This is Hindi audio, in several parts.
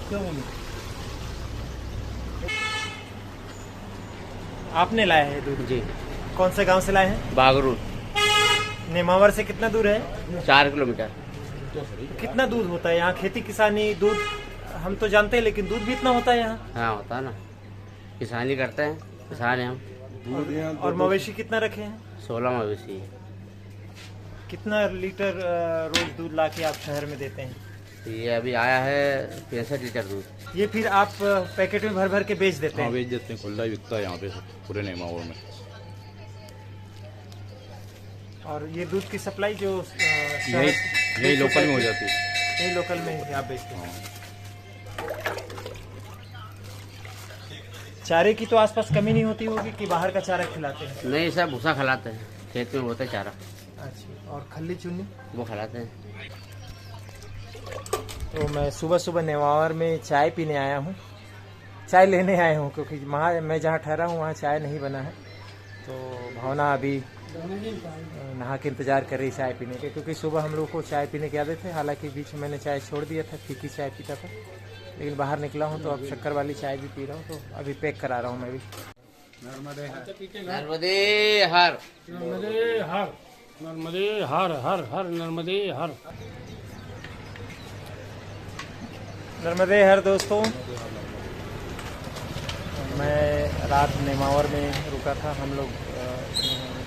क्यों बोले? आपने लाया है दूध? जी। कौन से गांव से लाए हैं? बागरू। नेमावर से कितना दूर है? 4 किलोमीटर। कितना दूध होता है यहाँ? खेती किसानी दूध हम तो जानते हैं, लेकिन दूध भी इतना होता है यहाँ? हाँ होता है ना, किसानी करते हैं, किसान हैं हम। और मवेशी कितना रखे हैं? 16 मवेशी है। कितना लीटर रोज दूध ला के आप शहर में देते हैं? ये अभी आया है 65 लीटर दूध। ये फिर आप पैकेट में भर भर के बेच देते हैं? बेच देते हैं, खुला ही बिकता है यहाँ पे पूरे नेमावर में। और ये दूध की सप्लाई जो यही लोकल में हो जाती है? यही लोकल में ही आप बेचते हैं? चारे की तो आसपास कमी नहीं होती होगी कि बाहर का चारा खिलाते हैं? नहीं सर, भूसा खिलाते हैं, खेत में होता है चारा। अच्छा, और खल्ली चुन्नी वो खिलाते हैं। तो मैं सुबह सुबह नेमावर में चाय पीने आया हूँ, चाय लेने आया हूँ, क्योंकि मैं जहाँ ठहरा हूँ वहाँ चाय नहीं बना है। तो भावना अभी नहा के इंतज़ार कर रही चाय पीने के, क्योंकि सुबह हम लोग को चाय पीने की आदत है। हालांकि बीच में मैंने चाय छोड़ दिया था, फीकी चाय पीता था, लेकिन बाहर निकला हूँ तो अब शक्कर वाली चाय भी पी रहा हूँ। तो अभी पैक करा रहा हूँ मैं भी। नर्मदे हर, नर्मदे हर, नर्मदे हर, हर हर नर्मदे हर। नर्मदे हर दोस्तों, मैं रात नेमावर में रुका था। हम लोग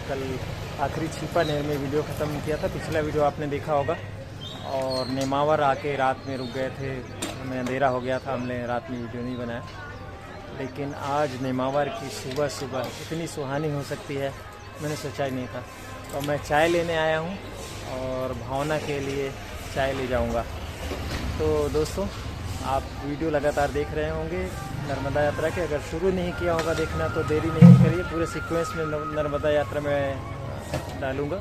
कल आखिरी छिपा नेर में वीडियो ख़त्म किया था, पिछला वीडियो आपने देखा होगा। और नेमावर आके रात में रुक गए थे, हमें अंधेरा हो गया था, हमने रात में वीडियो नहीं बनाया। लेकिन आज नेमावर की सुबह सुबह इतनी सुहानी हो सकती है, मैंने सोचा ही नहीं था। तो मैं चाय लेने आया हूँ और भावना के लिए चाय ले जाऊँगा। तो दोस्तों, आप वीडियो लगातार देख रहे होंगे नर्मदा यात्रा के। अगर शुरू नहीं किया होगा देखना तो देरी नहीं करिए, पूरे सीक्वेंस में नर्मदा यात्रा में डालूँगा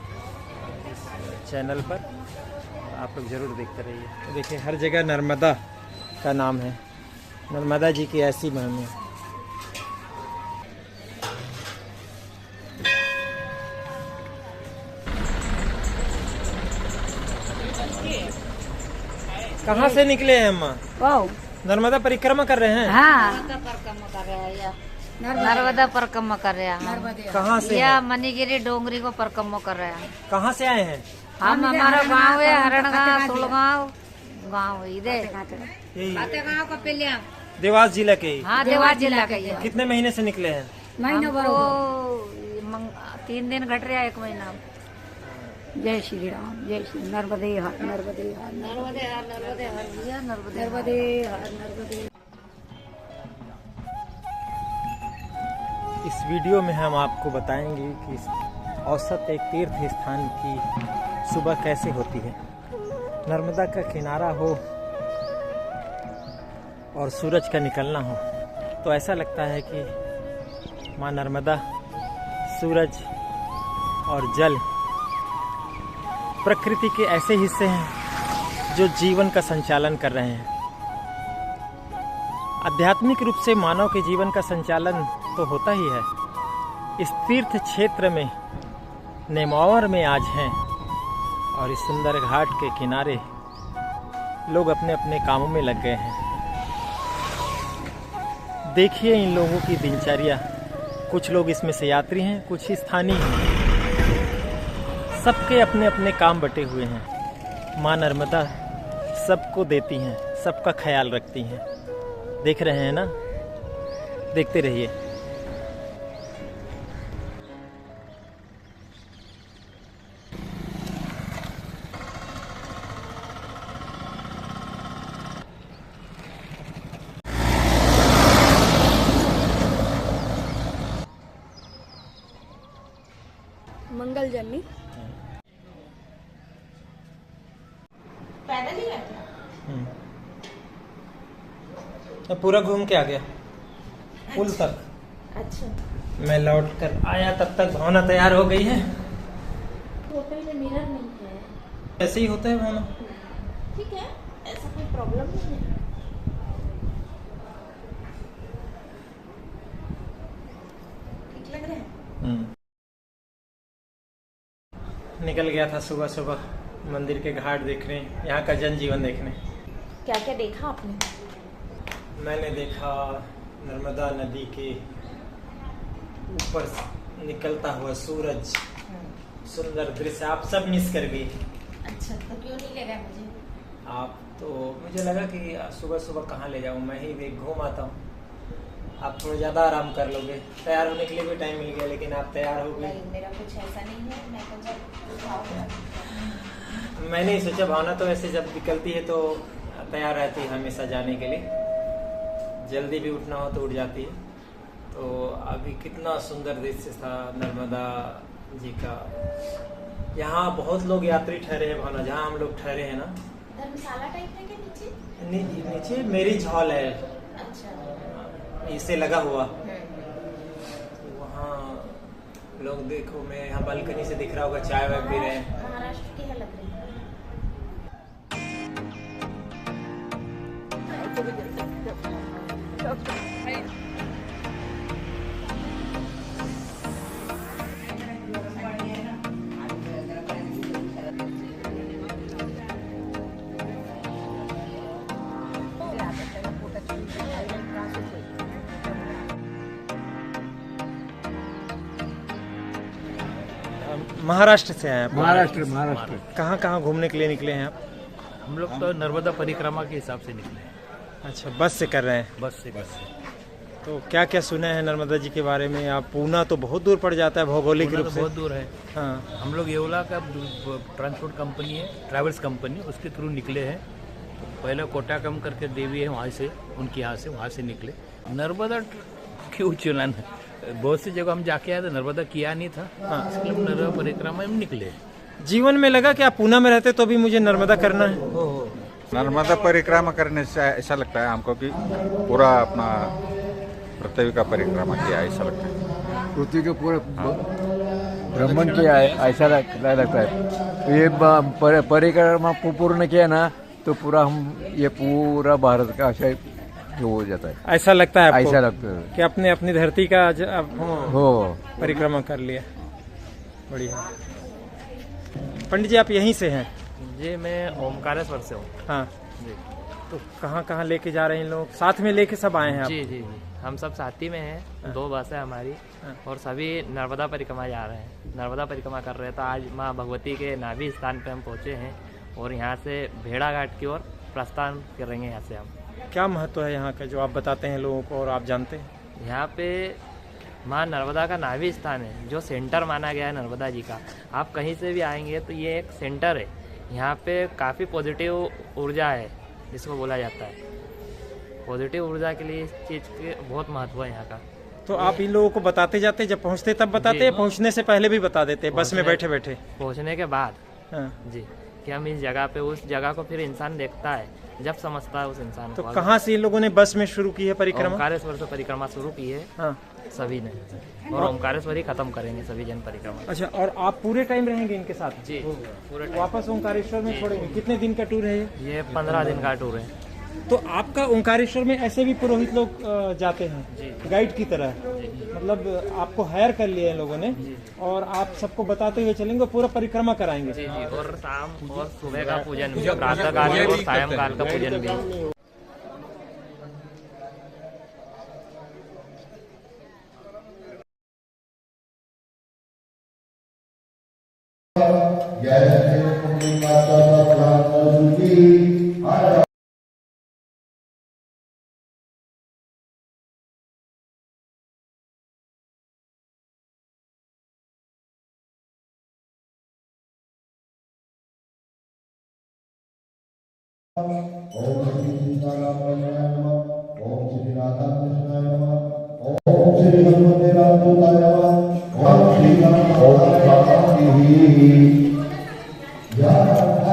इस चैनल पर, आप लोग ज़रूर देखते रहिए। तो देखिए, हर जगह नर्मदा का नाम है, नर्मदा जी की ऐसी महिमा है। कहाँ से निकले हैं अम्मा? नर्मदा परिक्रमा कर रहे हैं? हाँ, परिक्रमा कर रहे हैं, नर्मदा परिक्रमा कर रहे हैं। कहाँ से? या मनीगिरी डोंगरी को परिक्रमा कर रहे हैं। कहाँ से आए हैं? हम हमारा गांव है हरणगांव, सुलगांव गांव इधर गांव का पेलिया, देवास जिला के ही? हाँ, देवास जिला का ही। कितने महीने से निकले हैं? हमको 3 दिन घट रहा है, 1 महीना। जय श्री राम, जय श्री नर्मदे हर, नर्मदे हर, नर्मदे हर, नर्मदे हर, नर्मदे हर, नर्मदे। इस वीडियो में हम आपको बताएंगे कि औसत एक तीर्थ स्थान की सुबह कैसे होती है। नर्मदा का किनारा हो और सूरज का निकलना हो तो ऐसा लगता है कि माँ नर्मदा, सूरज और जल प्रकृति के ऐसे हिस्से हैं जो जीवन का संचालन कर रहे हैं। आध्यात्मिक रूप से मानव के जीवन का संचालन तो होता ही है। इस तीर्थ क्षेत्र में नेमावर में आज हैं और इस सुंदर घाट के किनारे लोग अपने अपने कामों में लग गए हैं। देखिए इन लोगों की दिनचर्या। कुछ लोग इसमें से यात्री हैं, कुछ स्थानीय हैं। सबके अपने अपने काम बटे हुए हैं। माँ नर्मदा सबको देती हैं, सबका ख्याल रखती हैं। देख रहे हैं ना? देखते रहिए। मंगल जर्नी पैदल ही बैठे। पूरा घूम के आ गया पुल तक। अच्छा, मैं लौट कर आया तब तक भावना तैयार हो गई है। होटल में मिरर नहीं है। ऐसे ही होता है भावना। ठीक है, ऐसा कोई प्रॉब्लम नहीं है। ठीक लग रहा है। निकल गया था सुबह सुबह मंदिर के घाट देखने, यहाँ का जनजीवन देखने। क्या क्या देखा आपने? मैंने देखा नर्मदा नदी के ऊपर से निकलता हुआ सूरज, सुंदर दृश्य आप सब मिस कर गए। अच्छा, तो क्यों नहीं ले गए मुझे? आप तो मुझे लगा कि सुबह सुबह कहाँ ले जाऊँ, मैं ही देख घूम आता हूँ। आप थोड़ा ज़्यादा आराम कर लोगे, तैयार होने के लिए भी टाइम मिल गया, लेकिन आप तैयार हो गए। नहीं, मेरा कुछ ऐसा नहीं है। मैं तो जब उठाऊंगा। मैंने ही सोचा भावना तो ऐसे जब निकलती है तो तैयार रहती है हमेशा जाने के लिए, जल्दी भी उठना हो तो उठ जाती है। तो अभी कितना सुंदर दृश्य था नर्मदा जी का। यहाँ बहुत लोग यात्री ठहरे हैं भावना, जहाँ हम लोग ठहरे हैं ना, धर्मशाला टाइप है क्या नीचे? नीचे मैरिज हॉल है, अच्छा। इसे लगा हुआ। तो वहाँ लोग देखो, मैं यहाँ बालकनी से दिख रहा होगा, चाय वाय पी रहे हैं। महाराष्ट्र की है लग रही है। महाराष्ट्र से आए आप? महाराष्ट्र। कहाँ कहाँ घूमने के लिए निकले हैं आप? हम लोग तो नर्मदा परिक्रमा के हिसाब से निकले हैं। अच्छा, बस से कर रहे हैं? बस से। तो क्या क्या सुने हैं नर्मदा जी के बारे में आप? पूना तो बहुत दूर पड़ जाता है भौगोलिक पूना रूप तो से। बहुत दूर है। हाँ, हम लोग येवला का ट्रांसपोर्ट कंपनी है, ट्रैवल्स कंपनी, उसके थ्रू निकले हैं। पहले कोटाकम करके देवी है, वहाँ से वहाँ से निकले। नर्मदा क्यों चुना? बहुत सी जगह हम जाके आए थे, नर्मदा किया नहीं था। हाँ, इसलिए हम नर्मदा परिक्रमा में निकले। जीवन में लगा कि आप पूना में रहते तो भी मुझे नर्मदा करना है। नर्मदा परिक्रमा करने से ऐसा लगता है हमको कि पूरा अपना पृथ्वी का परिक्रमा किया, ऐसा लगता है। पृथ्वी के पूरा भ्रमण किया है, ऐसा लगता है। ये परिक्रमा पूर्ण किया ना तो पूरा हम ये पूरा भारत का अच्छा हो जाता है। ऐसा लगता है आपको? ऐसा लगता है कि अपने अपनी धरती का हो परिक्रमा कर लिया। बढ़िया। पंडित जी आप यहीं से हैं? जी, मैं ओमकारेश्वर से हूँ। हाँ जी। तो कहाँ कहाँ लेके जा रहे हैं लोग? साथ में लेके सब आए हैं आप? जी, हम सब साथी में हैं। 2 बस है हमारी और सभी नर्मदा परिक्रमा जा रहे हैं। नर्मदा परिक्रमा कर रहे हैं। तो आज माँ भगवती के नाभि स्थान पे हम पहुँचे हैं और यहाँ से भेड़ा घाट की ओर प्रस्थान करेंगे। यहाँ से हम क्या महत्व है यहाँ का जो आप बताते हैं लोगों को और आप जानते हैं? यहाँ पे माँ नर्मदा का नाभि स्थान है, जो सेंटर माना गया है नर्मदा जी का। आप कहीं से भी आएंगे तो ये एक सेंटर है। यहाँ पे काफ़ी पॉजिटिव ऊर्जा है, जिसको बोला जाता है। पॉजिटिव ऊर्जा के लिए इस चीज़ के बहुत महत्व है यहाँ का। तो आप इन लोगों को बताते जाते, जब पहुँचते तब बताते हैं, पहुँचने से पहले भी बता देते बस में बैठे बैठे? पहुँचने के बाद हाँ जी, कि हम इस जगह पे, उस जगह को फिर इंसान देखता है जब समझता है उस इंसान तो को। कहाँ से इन लोगों ने बस में शुरू की है परिक्रमा? ओमकारेश्वर से परिक्रमा शुरू की है। हाँ सभी ने, और ओमकारेश्वर ही खत्म करेंगे सभी जन परिक्रमा। अच्छा, और आप पूरे टाइम रहेंगे इनके साथ? जी, पूरे वापस ओंकारेश्वर में छोड़ेंगे? कितने दिन का टूर है ये 15 दिन का टूर है। तो आपका ओंकारेश्वर में ऐसे भी पुरोहित लोग जाते हैं गाइड की तरह? मतलब आपको हायर कर लिया है लोगों ने और आप सबको बताते हुए चलेंगे, पूरा परिक्रमा कराएंगे? जी, और शाम और सुबह का पूजन भी, प्रातः काल और सायंकाल का पूजन भी। ओम श्री सीतारामाय नमः। ओम श्री राधा कृष्णाय नमः। ओम श्री हनुमते रामदूताय नमः। ओम श्री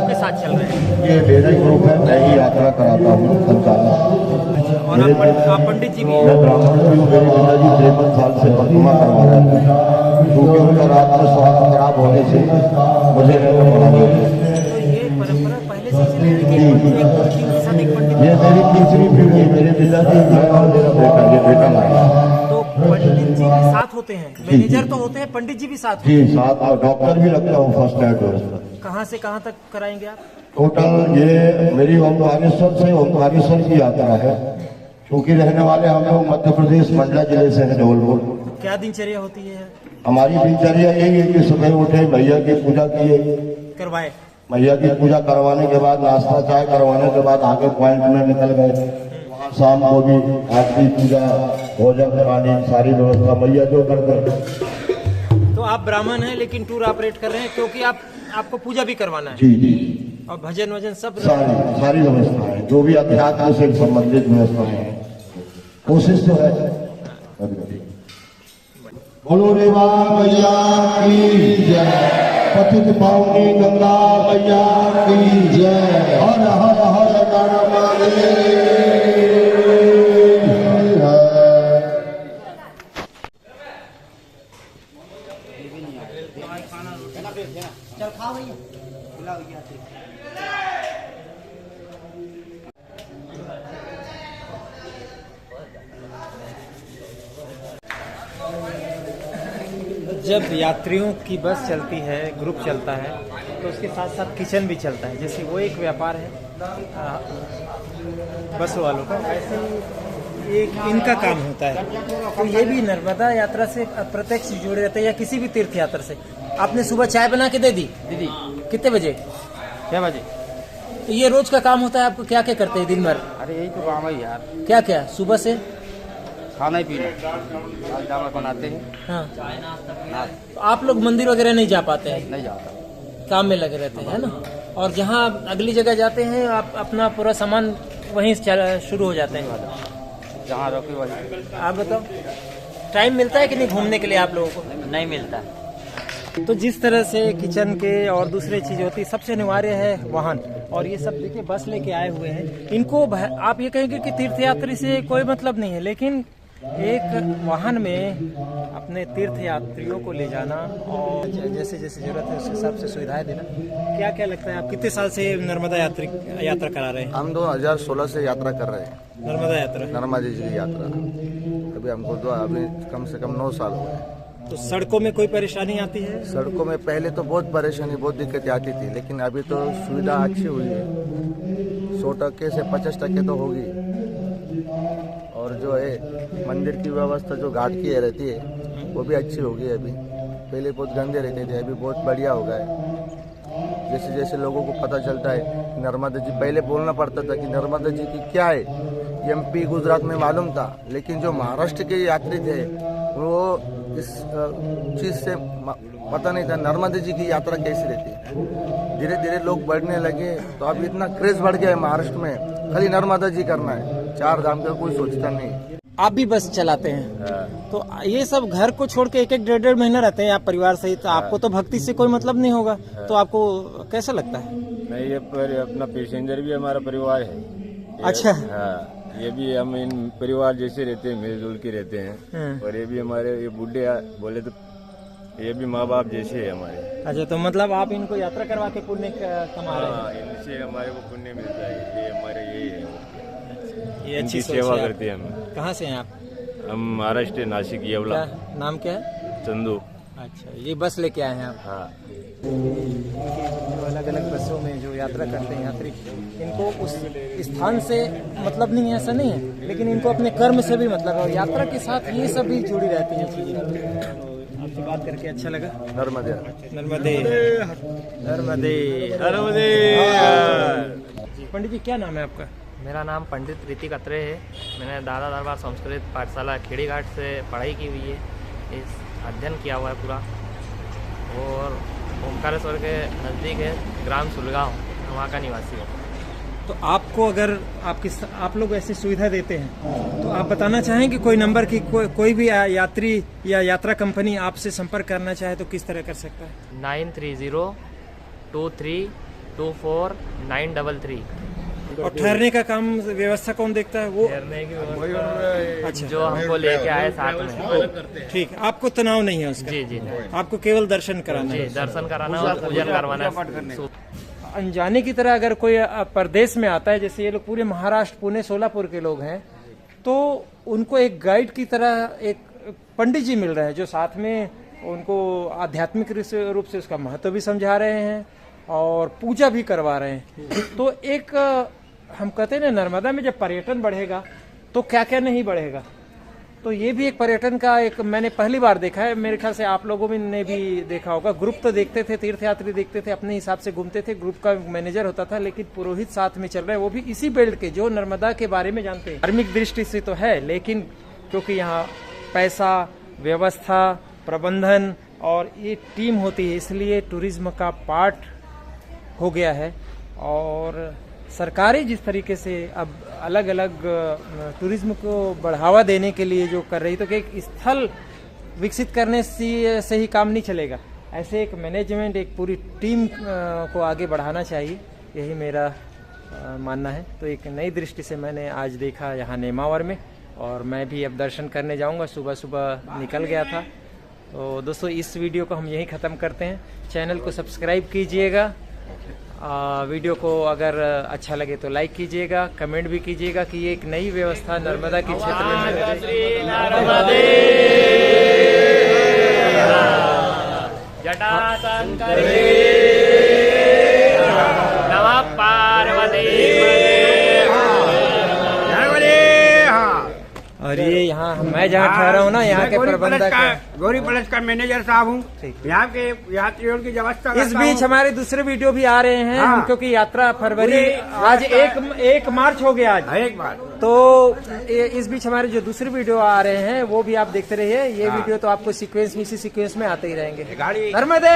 के साथ चल रहे हैं? ये मेरा ग्रुप है, मैं ही यात्रा कराता हूँ संचालन। और आप पंडित जी भी? मैं ब्राह्मण भी हूँ। मेरे पिताजी 53 साल से परिक्रमा करवा रहे थे, क्योंकि उनका रात में स्वास्थ्य खराब होने से मुझे रहना पड़ा। तो ये परंपरा पहले से चली आ रही है? ये मेरी तीसरी पीढ़ी है। मेरे पिताजी, मैं और मेरा बेटा, ये बेटा लाया। तो पंडित जी भी साथ होते हैं? मैनेजर तो होते हैं, पंडित जी भी साथ होते जी, साथ डॉक्टर भी लगता हूँ फर्स्ट एड पर। कहाँ से कहाँ तक कराएंगे आप? टोटल ये मेरी ओमकारेश्वर से ओमकारेश्वर की यात्रा है। क्योंकि रहने वाले हम लोग मध्य प्रदेश मंडला जिले से हैं धौलपुर। क्या दिनचर्या होती है? हमारी दिनचर्या यही है कि सुबह उठे, मैया की पूजा किए, करवाए, मैया की पूजा करवाने के बाद नाश्ता चाय करवाने के बाद आगे पॉइंट में निकल गए। वहाँ शाम को भी आरती पूजा भोजन पानी सारी व्यवस्था मैया जो करते। तो आप ब्राह्मण हैं लेकिन टूर ऑपरेट कर रहे हैं क्योंकि आपको पूजा भी करवाना है? जी जी, और भजन वजन सब सारी व्यवस्थाएं जो भी अध्यात्म से संबंधित व्यवस्थाएं हैं, कोशिश तो है। बोलो रेवा मैया की जय, पतित पावनी गंगा मैया की जय। हर हर हर नर जब यात्रियों की बस चलती है, ग्रुप चलता है, तो उसके साथ साथ किचन भी चलता है। जैसे वो एक व्यापार है बस वालों का, ऐसे ही एक इनका काम होता है। तो ये भी नर्मदा यात्रा से प्रत्यक्ष जुड़े रहते हैं या किसी भी तीर्थ यात्रा से। आपने सुबह चाय बना के दे दी दीदी, कितने बजे? क्या बजे? तो ये रोज का काम होता है आपको? क्या क्या करते हैं दिन भर? अरे यही तो काम है यार। क्या क्या सुबह से? खाना ही पीना, दाल चावल बनाते हैं। हाँ, तो आप लोग मंदिर वगैरह नहीं जा पाते हैं? नहीं जाता, काम में लगे रहते हैं ना। और जहाँ अगली जगह जाते हैं आप अपना पूरा सामान वहीं से शुरू हो जाते हैं, जहाँ रोके वहीं। आप बताओ, टाइम मिलता है कि नहीं घूमने के लिए आप लोगों को? नहीं मिलता। तो जिस तरह से किचन के और दूसरी चीज होती है, सबसे अनिवार्य है वाहन। और ये सब देखिए बस लेके आए हुए हैं। इनको आप ये कहेंगे कि तीर्थयात्री से कोई मतलब नहीं है, लेकिन एक वाहन में अपने तीर्थ यात्रियों को ले जाना और जैसे जैसे जरूरत है उस हिसाब से सुविधाएं देना। क्या क्या लगता है, आप कितने साल से नर्मदा यात्रा करा रहे हैं? हम 2016 से यात्रा कर रहे हैं, नर्मदा यात्रा, नर्मदा जी की यात्रा। अभी हमको तो अभी कम से कम 9 साल हो गए। तो सड़कों में कोई परेशानी आती है? सड़कों में पहले तो बहुत परेशानी, बहुत दिक्कतें आती थी, लेकिन अभी तो सुविधा अच्छी हुई है। 100% से 50% तो होगी। और जो है मंदिर की व्यवस्था जो घाट की रहती है वो भी अच्छी होगी। अभी पहले बहुत गंदे रहते थे, अभी बहुत बढ़िया हो गए। जैसे जैसे लोगों को पता चलता है नर्मदा जी, पहले बोलना पड़ता था कि नर्मदा जी की क्या है, MP गुजरात में मालूम था, लेकिन जो महाराष्ट्र के यात्री थे वो इस चीज़ से पता नहीं था नर्मदा जी की यात्रा कैसी रहती है। धीरे धीरे लोग बढ़ने लगे, तो अब इतना क्रेज बढ़ गया है महाराष्ट्र में, खाली नर्मदा जी करना है, 4 धाम का कोई सोचता नहीं। आप भी बस चलाते हैं, तो ये सब घर को छोड़ के 1-1 महीना रहते हैं आप परिवार सहित, तो आपको तो भक्ति से कोई मतलब नहीं होगा, तो आपको कैसा लगता है? नहीं, ये अपना पैसेंजर भी हमारा परिवार है। अच्छा। हाँ, ये भी हम इन परिवार जैसे रहते हैं, मिलजुल के रहते हैं। और ये भी हमारे, ये बूढ़े बोले तो ये भी माँ बाप जैसे है हमारे। अच्छा, तो मतलब आप इनको यात्रा करवा के पुण्य कमा रहे हैं? हाँ, इनसे हमारे को पुण्य मिलता है, ये हमारे यही है। ये अच्छी सेवा करते हैं हम। कहाँ से हैं आप? हम महाराष्ट्र, नासिक, येवला। नाम क्या है? चंदू। अच्छा, ये बस लेके आए हैं आप? हाँ। जो अलग अलग बसों में जो यात्रा करते हैं यात्री, इनको उस स्थान से मतलब नहीं है, ऐसा नहीं है, लेकिन इनको अपने कर्म से भी मतलब है, और यात्रा के साथ ये सब भी जुड़ी रहती हैं चीजें। आपसे बात करके अच्छा लगा। नर्मदे नर्मदे नर्मदे नर्मदे। पंडित जी, क्या नाम है आपका? मेरा नाम पंडित ऋतिक अत्रे है। मैंने दादा दरबार संस्कृत पाठशाला खेड़ी घाट से पढ़ाई की हुई है, इस अध्ययन किया हुआ है पूरा। और ओमकारेश्वर के नज़दीक है ग्राम सुलगांव, वहाँ का निवासी हूँ। तो आपको अगर आप लोग ऐसी सुविधा देते हैं, तो आप बताना चाहेंगे कोई नंबर की कोई भी यात्री या यात्रा कंपनी आपसे संपर्क करना चाहे तो किस तरह कर सकता है? 9302324933। और ठहरने का काम व्यवस्था कौन देखता है? वो ठहरने की व्यवस्था अच्छा, जो हमको लेके आए साथ में। ठीक, आपको तनाव नहीं है उसका? जी जी, आपको केवल दर्शन कराना है? दर्शन कराना और पूजन करवाना। अनजाने की तरह अगर कोई प्रदेश में आता है, जैसे ये लोग पूरे महाराष्ट्र, पुणे, सोलापुर के लोग हैं, तो उनको एक गाइड की तरह एक पंडित जी मिल रहे हैं जो साथ में उनको आध्यात्मिक रूप से उसका महत्व भी समझा रहे हैं और पूजा भी करवा रहे हैं। तो एक हम कहते हैं ना, नर्मदा में जब पर्यटन बढ़ेगा तो क्या क्या नहीं बढ़ेगा। तो ये भी एक पर्यटन का एक मैंने पहली बार देखा है, मेरे ख्याल से आप लोगों ने भी देखा होगा। ग्रुप तो देखते थे, तीर्थयात्री देखते थे, अपने हिसाब से घूमते थे, ग्रुप का मैनेजर होता था, लेकिन पुरोहित साथ में चल रहे हैं, वो भी इसी बेल्ट के जो नर्मदा के बारे में जानते हैं। धार्मिक दृष्टि से तो है, लेकिन क्योंकि यहाँ पैसा, व्यवस्था, प्रबंधन और ये टीम होती है, इसलिए टूरिज्म का पार्ट हो गया है। और सरकारें जिस तरीके से अब अलग अलग टूरिज्म को बढ़ावा देने के लिए जो कर रही, तो कि एक स्थल विकसित करने से ही काम नहीं चलेगा, ऐसे एक मैनेजमेंट, एक पूरी टीम को आगे बढ़ाना चाहिए, यही मेरा मानना है। तो एक नई दृष्टि से मैंने आज देखा यहाँ नेमावर में, और मैं भी अब दर्शन करने जाऊँगा, सुबह सुबह निकल गया था। तो दोस्तों इस वीडियो को हम यहीं ख़त्म करते हैं। चैनल को सब्सक्राइब कीजिएगा, वीडियो को अगर अच्छा लगे तो लाइक कीजिएगा, कमेंट भी कीजिएगा कि ये एक नई व्यवस्था नर्मदा के क्षेत्र में नमः पार्वती। और ये यहाँ मैं जहाँ ठहरा हूँ ना, यहाँ के प्रबंधक गौरी पैलेस का मैनेजर साहब हूँ, यहाँ के यात्रियों की व्यवस्था। इस बीच हमारे दूसरे वीडियो भी आ रहे हैं, क्योंकि यात्रा फरवरी आज 1 मार्च हो गया आज 1 मार्च। तो इस बीच हमारे जो दूसरे वीडियो आ रहे हैं वो भी आप देखते रहिए। ये वीडियो तो आपको सीक्वेंस में, इसी सीक्वेंस में आते ही रहेंगे। नर्मदे।